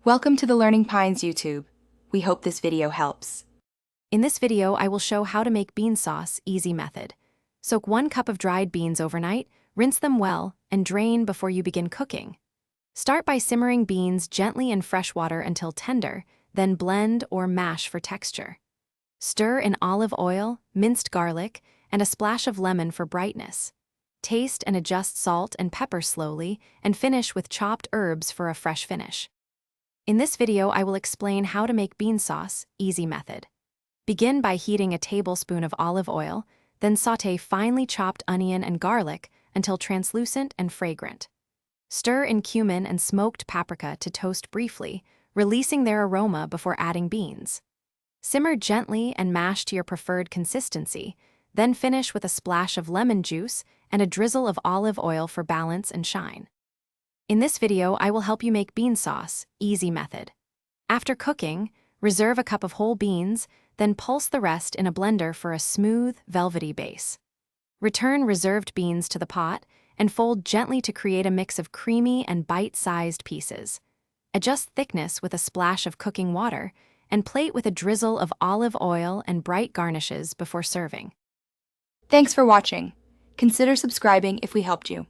Welcome to the Learning Pines YouTube. We hope this video helps. In this video, I will show how to make bean sauce easy method. Soak 1 cup of dried beans overnight, rinse them well, and drain before you begin cooking. Start by simmering beans gently in fresh water until tender, then blend or mash for texture. Stir in olive oil, minced garlic, and a splash of lemon for brightness. Taste and adjust salt and pepper slowly, and finish with chopped herbs for a fresh finish. In this video, I will explain how to make bean sauce easy method. Begin by heating a tablespoon of olive oil, then sauté finely chopped onion and garlic until translucent and fragrant. Stir in cumin and smoked paprika to toast briefly, releasing their aroma before adding beans. Simmer gently and mash to your preferred consistency, then finish with a splash of lemon juice and a drizzle of olive oil for balance and shine. In this video, I will help you make bean sauce easy method. After cooking, reserve a cup of whole beans, then pulse the rest in a blender for a smooth, velvety base. Return reserved beans to the pot and fold gently to create a mix of creamy and bite-sized pieces. Adjust thickness with a splash of cooking water and plate with a drizzle of olive oil and bright garnishes before serving. Thanks for watching. Consider subscribing if we helped you.